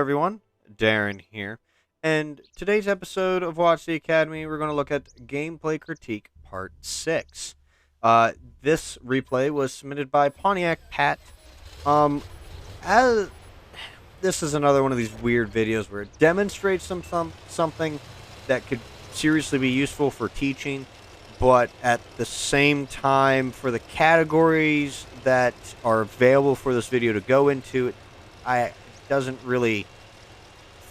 everyone, Darren here, and today's episode of WoTC Academy, we're going to look at Gameplay Critique Part 6. This replay was submitted by Pontiac Pat. As this is another one of these weird videos where it demonstrates something that could seriously be useful for teaching, but at the same time, for the categories that are available for this video to go into, it doesn't really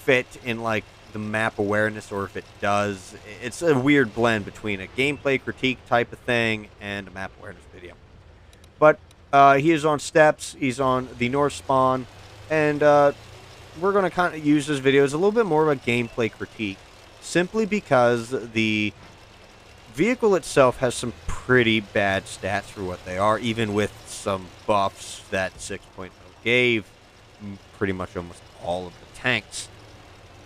fit in like the map awareness, or if it does, it's a weird blend between a gameplay critique type of thing and a map awareness video. But he is on steps, he's on the north spawn, and we're going to kind of use this video as a little bit more of a gameplay critique, simply because the vehicle itself has some pretty bad stats for what they are, even with some buffs that 6.0 gave pretty much almost all of the tanks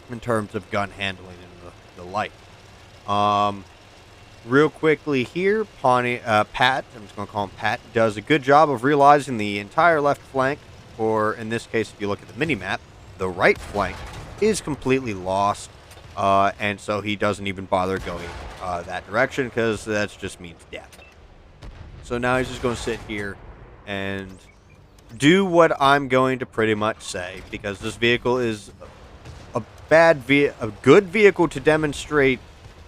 in terms of gun handling and the like. Real quickly here, Pat, I'm just going to call him Pat, does a good job of realizing the entire left flank, or in this case, if you look at the mini-map, the right flank is completely lost, and so he doesn't even bother going that direction, because that just means death. So now he's just going to sit here and do what I'm going to pretty much say, because this vehicle is a good vehicle to demonstrate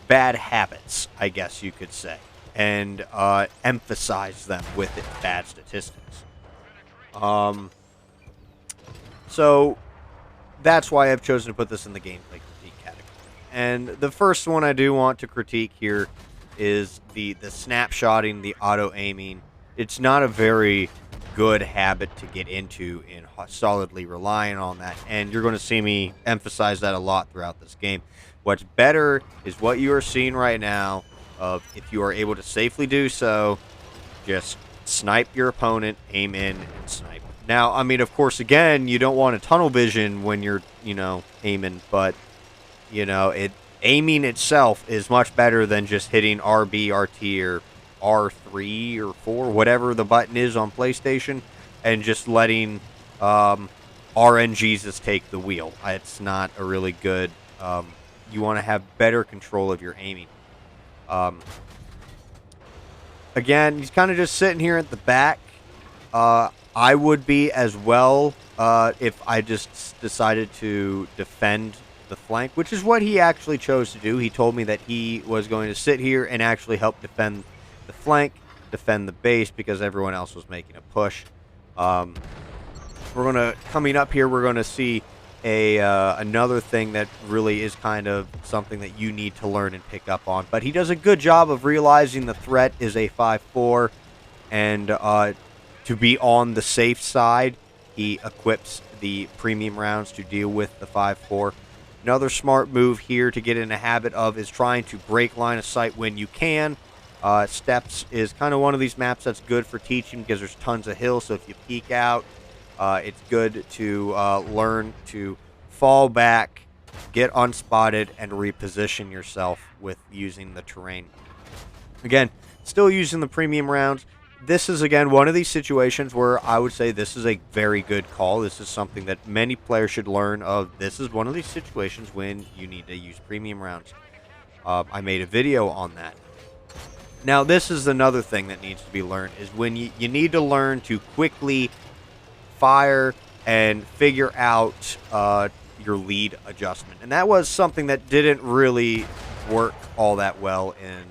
bad habits, I guess you could say, and emphasize them with its bad statistics. So that's why I've chosen to put this in the gameplay critique category. And the first one I do want to critique here is the snapshotting, the auto aiming. It's not a very good habit to get into in solidly relying on that, and you're going to see me emphasize that a lot throughout this game. What's better is what you are seeing right now, of if you are able to safely do so, just snipe your opponent, aim in, and snipe. Now, I mean, of course, again, you don't want a tunnel vision when you're, aiming, but, aiming itself is much better than just hitting RB, RT, or R3 or 4, whatever the button is on PlayStation, and just letting RNGesus take the wheel. It's not a really good... you want to have better control of your aiming. Again, he's kind of just sitting here at the back. I would be as well if I just decided to defend the flank, which is what he actually chose to do. He told me that he was going to sit here and actually help defend the flank, defend the base, because everyone else was making a push. Coming up here, we're going to see another thing that really is kind of something that you need to learn and pick up on. But he does a good job of realizing the threat is a 5.4, and to be on the safe side, he equips the premium rounds to deal with the 5.4. Another smart move here to get in a habit of is trying to break line of sight when you can. Steps is kind of one of these maps that's good for teaching, because there's tons of hills, so if you peek out, it's good to learn to fall back, get unspotted, and reposition yourself with using the terrain. Again, still using the premium rounds. This is, again, one of these situations where I would say this is a very good call. This is something that many players should learn of. This is one of these situations when you need to use premium rounds. I made a video on that. Now, this is another thing that needs to be learned, is when you need to learn to quickly fire and figure out your lead adjustment. And that was something that didn't really work all that well in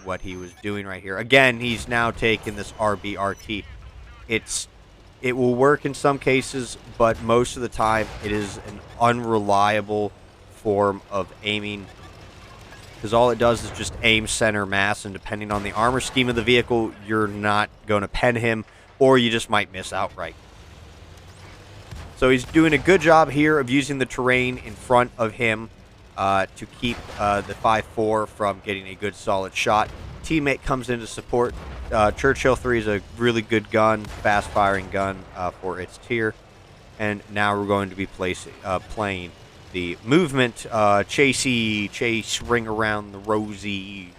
what he was doing right here. Again, he's now taken this RBRT. It will work in some cases, but most of the time it is an unreliable form of aiming, because all it does is just aim center mass, and depending on the armor scheme of the vehicle, you're not going to pen him, or you just might miss outright. So he's doing a good job here of using the terrain in front of him to keep the 5.4 from getting a good solid shot. Teammate comes in to support. Churchill 3 is a really good gun, fast-firing gun for its tier. And now we're going to be playing the movement chase ring around the rosy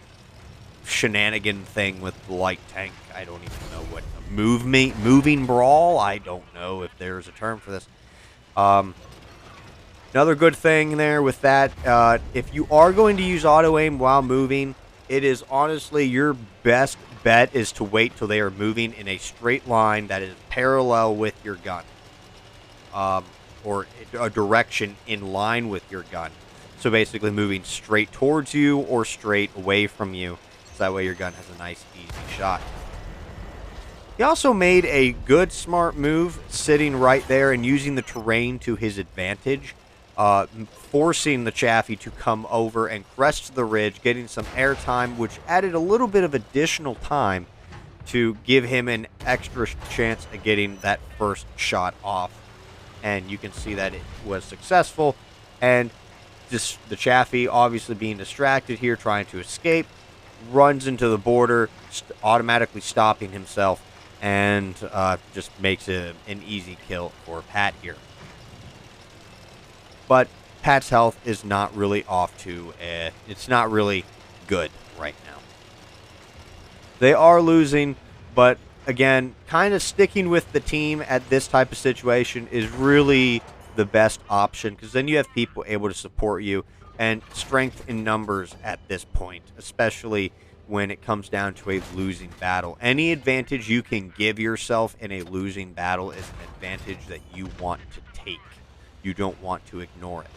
shenanigan thing with the light tank. I don't even know what moving brawl. I don't know if there's a term for this. Another good thing there with that, if you are going to use auto aim while moving, it is honestly your best bet is to wait till they are moving in a straight line that is parallel with your gun, or a direction in line with your gun. So basically moving straight towards you or straight away from you, so that way your gun has a nice, easy shot. He also made a good, smart move sitting right there and using the terrain to his advantage, forcing the Chaffee to come over and crest the ridge, getting some airtime, which added a little bit of additional time to give him an extra chance at getting that first shot off. And you can see that it was successful, and just the Chaffee obviously being distracted here, trying to escape, runs into the border, automatically stopping himself, and just makes an easy kill for Pat here. But Pat's health is not really off to it's not really good right now. They are losing, but again, kind of sticking with the team at this type of situation is really the best option, because then you have people able to support you, and strength in numbers at this point, especially when it comes down to a losing battle. Any advantage you can give yourself in a losing battle is an advantage that you want to take. You don't want to ignore it.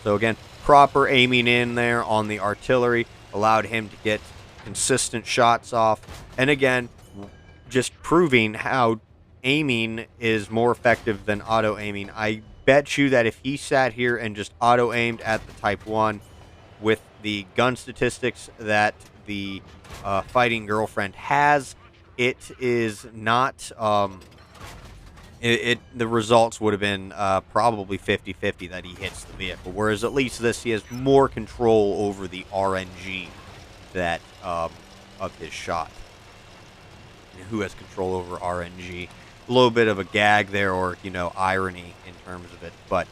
So again, proper aiming in there on the artillery allowed him to get consistent shots off. And again, just proving how aiming is more effective than auto aiming. I bet you that if he sat here and just auto aimed at the Type 1 with the gun statistics that the Fighting Girlfriend has, it is not the results would have been probably 50-50 that he hits the vehicle, whereas at least this, he has more control over the RNG that of his shot. Who has control over RNG? A little bit of a gag there, or irony in terms of it, but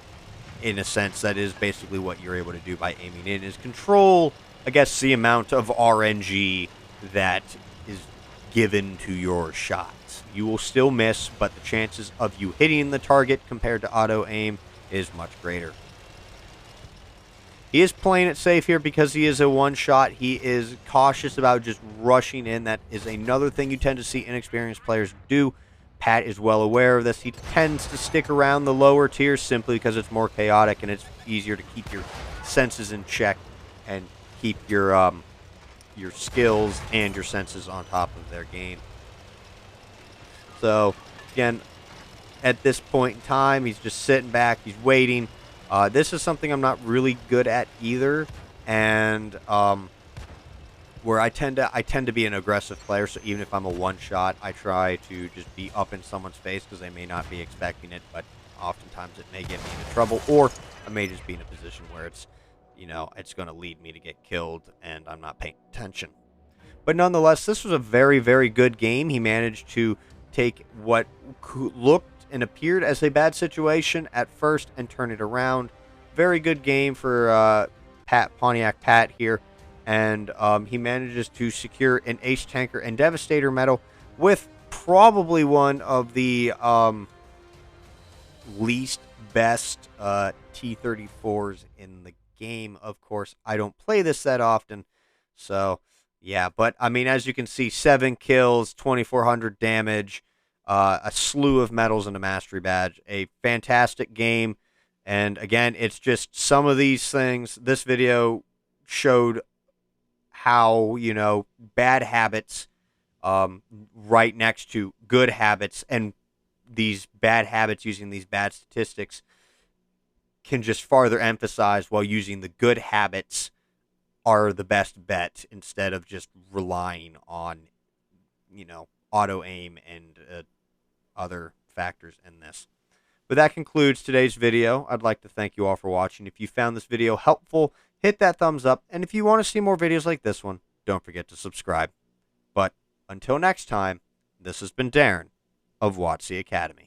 in a sense, that is basically what you're able to do by aiming in, is control, I guess, the amount of RNG that is given to your shots. You will still miss, but the chances of you hitting the target compared to auto aim is much greater. He is playing it safe here because he is a one-shot. He is cautious about just rushing in. That is another thing you tend to see inexperienced players do. Pat is well aware of this. He tends to stick around the lower tiers simply because it's more chaotic and it's easier to keep your senses in check and keep your skills and your senses on top of their game. So, again, at this point in time, he's just sitting back. He's waiting. This is something I'm not really good at either, and where I tend to be an aggressive player. So even if I'm a one-shot, I try to just be up in someone's face because they may not be expecting it, but oftentimes it may get me into trouble, or I may just be in a position where it's, it's going to lead me to get killed, and I'm not paying attention. But nonetheless, this was a very, very good game. He managed to take what looked and appeared as a bad situation at first and turn it around. Very good game for Pontiac Pat here. And he manages to secure an Ace Tanker and Devastator medal with probably one of the least best T-34s in the game. Of course, I don't play this that often, so yeah. But, I mean, as you can see, 7 kills, 2,400 damage, a slew of medals and a Mastery Badge. A fantastic game. And, again, it's just some of these things. This video showed how, bad habits right next to good habits, and these bad habits using these bad statistics can just farther emphasize while using the good habits are the best bet instead of just relying on, auto aim and other factors in this. But that concludes today's video. I'd like to thank you all for watching. If you found this video helpful, hit that thumbs up. And if you want to see more videos like this one, don't forget to subscribe. But until next time, this has been Darren of WoTC Academy.